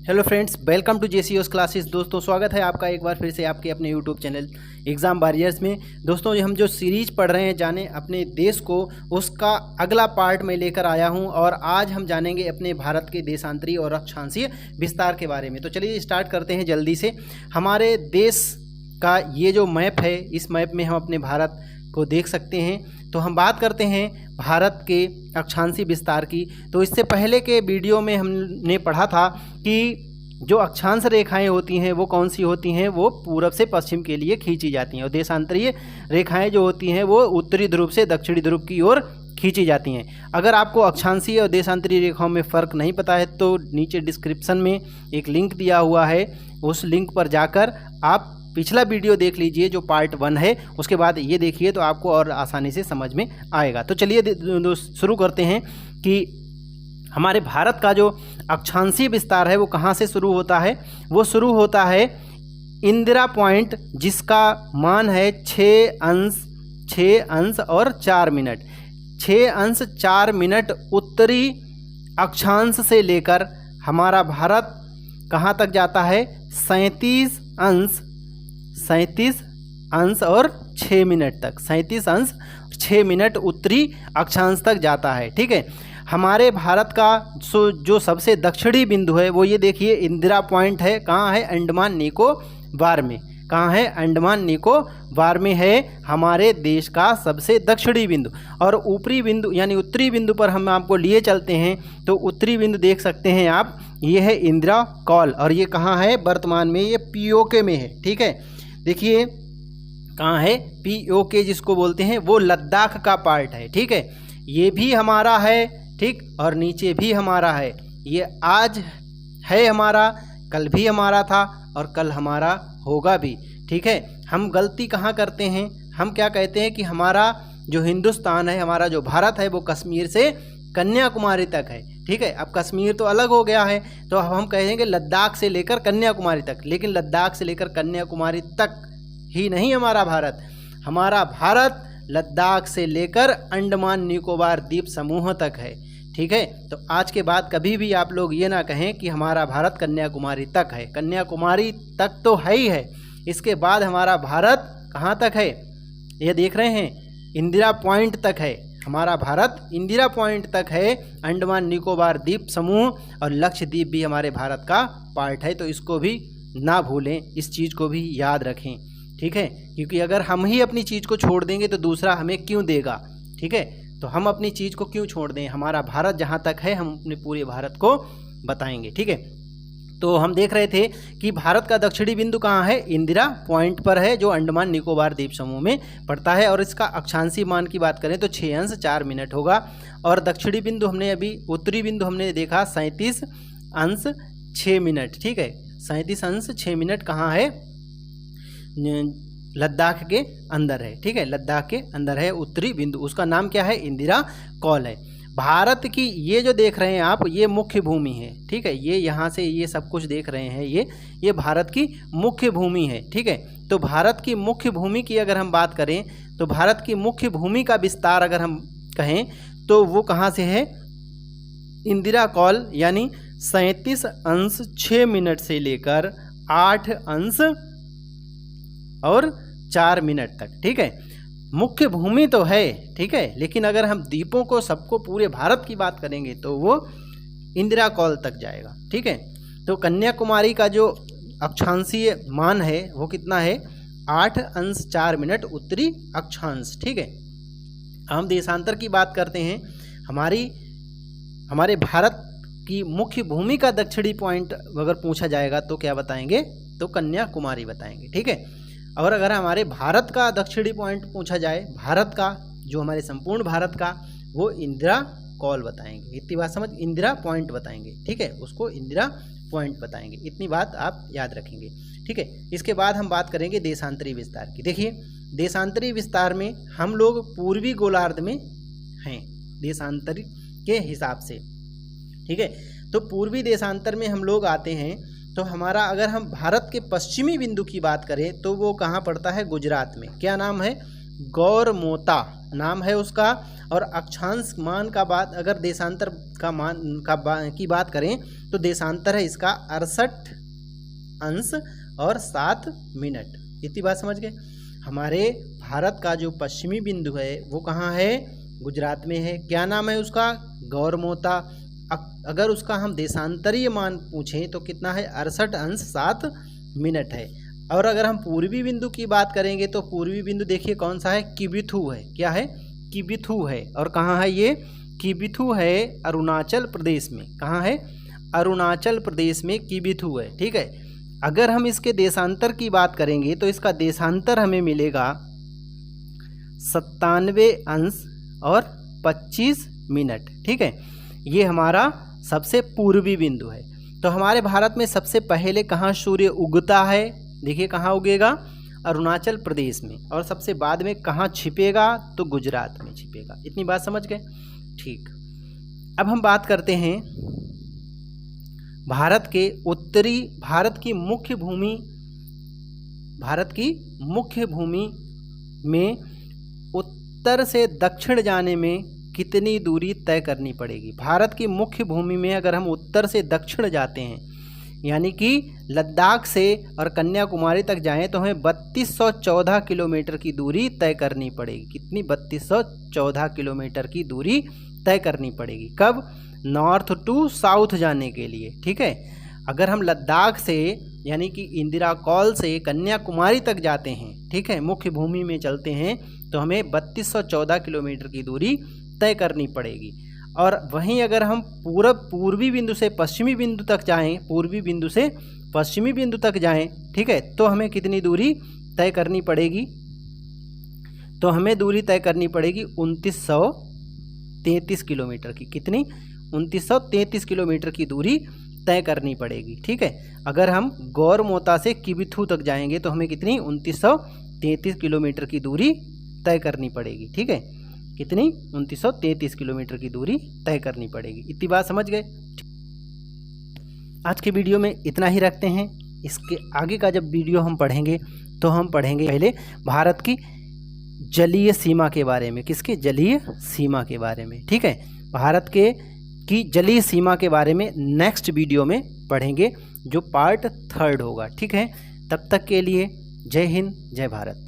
Hello friends, welcome to JCOS classes. दोस्तों, स्वागत है आपका एक बार फिर से आपके अपने यूट्यूब चैनल एग्ज़ाम वॉरियर्स में। दोस्तों, हम जो सीरीज पढ़ रहे हैं जाने अपने देश को, उसका अगला पार्ट मैं लेकर आया हूं और आज हम जानेंगे अपने भारत के देशांतरी और अक्षांशीय विस्तार के बारे में। तो चलिए स्टार्ट करते हैं जल्दी से। हमारे देश का ये जो मैप है, इस मैप में हम अपने भारत को देख सकते हैं। तो हम बात करते हैं भारत के अक्षांशीय विस्तार की। तो इससे पहले के वीडियो में हमने पढ़ा था कि जो अक्षांश रेखाएं होती हैं वो कौन सी होती हैं, वो पूरब से पश्चिम के लिए खींची जाती हैं, और देशांतरीय रेखाएं जो होती हैं वो उत्तरी ध्रुव से दक्षिणी ध्रुव की ओर खींची जाती हैं। अगर आपको अक्षांशीय और देशांतरीय रेखाओं में फ़र्क नहीं पता है तो नीचे डिस्क्रिप्शन में एक लिंक दिया हुआ है, उस लिंक पर जाकर आप पिछला वीडियो देख लीजिए जो पार्ट 1 है, उसके बाद ये देखिए तो आपको और आसानी से समझ में आएगा। तो चलिए शुरू करते हैं कि हमारे भारत का जो अक्षांशीय विस्तार है वो कहाँ से शुरू होता है। वो शुरू होता है इंदिरा पॉइंट, जिसका मान है 6 अंश और 4 मिनट। 6 अंश 4 मिनट उत्तरी अक्षांश से लेकर हमारा भारत कहाँ तक जाता है, 37 अंश और 6 मिनट तक, 37 अंश 6 मिनट उत्तरी अक्षांश तक जाता है। ठीक है, हमारे भारत का जो सबसे दक्षिणी बिंदु है वो ये देखिए इंदिरा पॉइंट है। कहाँ है, अंडमान निकोबार में। कहाँ है, अंडमान निकोबार में है हमारे देश का सबसे दक्षिणी बिंदु। और ऊपरी बिंदु यानी उत्तरी बिंदु पर हम आपको लिए चलते हैं तो उत्तरी बिंदु देख सकते हैं आप, ये है इंदिरा कॉल, और ये कहाँ है, वर्तमान में ये पीओके में है। ठीक है, देखिए कहाँ है, पीओके जिसको बोलते हैं, वो लद्दाख का पार्ट है। ठीक है, ये भी हमारा है, ठीक, और नीचे भी हमारा है। ये आज है हमारा, कल भी हमारा था और कल हमारा होगा भी। ठीक है, हम गलती कहाँ करते हैं, हम क्या कहते हैं कि हमारा जो हिंदुस्तान है, हमारा जो भारत है वो कश्मीर से कन्याकुमारी तक है। ठीक है, अब कश्मीर तो अलग हो गया है तो अब हम कहेंगे लद्दाख से लेकर कन्याकुमारी तक, लेकिन लद्दाख से लेकर कन्याकुमारी तक ही नहीं हमारा भारत। हमारा भारत लद्दाख से लेकर अंडमान निकोबार द्वीप समूह तक है। ठीक है, तो आज के बाद कभी भी आप लोग ये ना कहें कि हमारा भारत कन्याकुमारी तक है। कन्याकुमारी तक तो है ही है, इसके बाद हमारा भारत कहाँ तक है, ये देख रहे हैं, इंदिरा पॉइंट तक है। हमारा भारत इंदिरा पॉइंट तक है, अंडमान निकोबार द्वीप समूह और लक्षद्वीप भी हमारे भारत का पार्ट है। तो इसको भी ना भूलें, इस चीज़ को भी याद रखें। ठीक है, क्योंकि अगर हम ही अपनी चीज़ को छोड़ देंगे तो दूसरा हमें क्यों देगा। ठीक है, तो हम अपनी चीज़ को क्यों छोड़ दें, हमारा भारत जहाँ तक है हम अपने पूरे भारत को बताएंगे। ठीक है, तो हम देख रहे थे कि भारत का दक्षिणी बिंदु कहाँ है, इंदिरा पॉइंट पर है, जो अंडमान निकोबार द्वीप समूह में पड़ता है। और इसका अक्षांशीय मान की बात करें तो 6 अंश 4 मिनट होगा। और दक्षिणी बिंदु हमने अभी, उत्तरी बिंदु हमने देखा 37 अंश 6 मिनट। ठीक है, 37 अंश 6 मिनट कहाँ है, लद्दाख के अंदर है। ठीक है, लद्दाख के अंदर है उत्तरी बिंदु, उसका नाम क्या है, इंदिरा कॉल है। भारत की ये जो देख रहे हैं आप, ये मुख्य भूमि है। ठीक है, ये यहाँ से ये सब कुछ देख रहे हैं, ये भारत की मुख्य भूमि है। ठीक है, तो भारत की मुख्य भूमि की अगर हम बात करें तो भारत की मुख्य भूमि का विस्तार अगर हम कहें तो वो कहाँ से है, इंदिरा कॉल यानी 37 अंश 6 मिनट से लेकर 8 अंश और 4 मिनट तक। ठीक है, मुख्य भूमि तो है। ठीक है, लेकिन अगर हम द्वीपों को सबको पूरे भारत की बात करेंगे तो वो इंदिरा कॉल तक जाएगा। ठीक है, तो कन्याकुमारी का जो अक्षांशीय मान है वो कितना है, 8 अंश 4 मिनट उत्तरी अक्षांश। ठीक है, हम देशांतर की बात करते हैं। हमारे भारत की मुख्य भूमि का दक्षिणी पॉइंट अगर पूछा जाएगा तो क्या बताएंगे, तो कन्याकुमारी बताएंगे। ठीक है, और अगर हमारे भारत का दक्षिणी पॉइंट पूछा जाए, भारत का जो हमारे संपूर्ण भारत का, वो इंदिरा कॉल बताएंगे। इतनी बात समझ, इंदिरा पॉइंट बताएंगे। ठीक है, उसको इंदिरा पॉइंट बताएंगे, इतनी बात आप याद रखेंगे। ठीक है, इसके बाद हम बात करेंगे देशांतरी विस्तार की। देखिए, देशांतरी विस्तार में हम लोग पूर्वी गोलार्ध में हैं देशांतरी के हिसाब से। ठीक है, तो पूर्वी देशांतर में हम लोग आते हैं तो हमारा, अगर हम भारत के पश्चिमी बिंदु की बात करें तो वो कहाँ पड़ता है, गुजरात में। क्या नाम है, गौरमोता नाम है उसका। और अक्षांश मान का बात, अगर देशांतर का मान की बात करें तो देशांतर है इसका 68 अंश और 7 मिनट। इतनी बात समझ गए। हमारे भारत का जो पश्चिमी बिंदु है वो कहाँ है? गुजरात में है। क्या नाम है उसका? गौरमोता। अगर उसका हम देशांतरीय मान पूछें तो कितना है? 68 अंश 7 मिनट है। और अगर हम पूर्वी बिंदु की बात करेंगे तो पूर्वी बिंदु देखिए कौन सा है? किबिथु है। क्या है? किबिथु है। और कहाँ है ये? किबिथु है अरुणाचल प्रदेश में। कहाँ है? अरुणाचल प्रदेश में किबिथु है। ठीक है। अगर हम इसके देशांतर की बात करेंगे तो इसका देशांतर हमें मिलेगा 97 अंश और 25 मिनट। ठीक है। ये हमारा सबसे पूर्वी बिंदु है। तो हमारे भारत में सबसे पहले कहाँ सूर्य उगता है? देखिए कहाँ उगेगा? अरुणाचल प्रदेश में। और सबसे बाद में कहाँ छिपेगा? तो गुजरात में छिपेगा। इतनी बात समझ गए? ठीक। अब हम बात करते हैं भारत के उत्तरी, भारत की मुख्य भूमि में उत्तर से दक्षिण जाने में कितनी दूरी तय करनी पड़ेगी? भारत की मुख्य भूमि में अगर हम उत्तर से दक्षिण जाते हैं यानी कि लद्दाख से और कन्याकुमारी तक जाएं तो हमें 3214 किलोमीटर की दूरी तय करनी पड़ेगी। कितनी? 3214 किलोमीटर की दूरी तय करनी पड़ेगी। कब? नॉर्थ टू साउथ जाने के लिए। ठीक है। अगर हम लद्दाख से यानी कि इंदिरा कॉल से कन्याकुमारी तक जाते हैं, ठीक है, मुख्य भूमि में चलते हैं तो हमें 3214 किलोमीटर की दूरी तय करनी पड़ेगी। और वहीं अगर हम पूर्वी बिंदु से पश्चिमी बिंदु तक जाएं, पूर्वी बिंदु से पश्चिमी बिंदु तक जाएं, ठीक है, तो हमें कितनी दूरी तय करनी पड़ेगी? तो हमें दूरी तय करनी पड़ेगी 2933 किलोमीटर की। कितनी? 2933 किलोमीटर की दूरी तय करनी पड़ेगी। ठीक है। अगर हम गौरमोता से किबिथु तक जाएंगे तो हमें कितनी? 2933 किलोमीटर की दूरी तय करनी पड़ेगी। ठीक है। कितनी? 2933 किलोमीटर की दूरी तय करनी पड़ेगी। इतनी बात समझ गए? आज के वीडियो में इतना ही रखते हैं। इसके आगे का जब वीडियो हम पढ़ेंगे तो हम पढ़ेंगे पहले भारत की जलीय सीमा के बारे में। किसके? जलीय सीमा के बारे में। ठीक है। भारत की जलीय सीमा के बारे में नेक्स्ट वीडियो में पढ़ेंगे जो पार्ट 3 होगा। ठीक है। तब तक के लिए जय हिंद, जय भारत।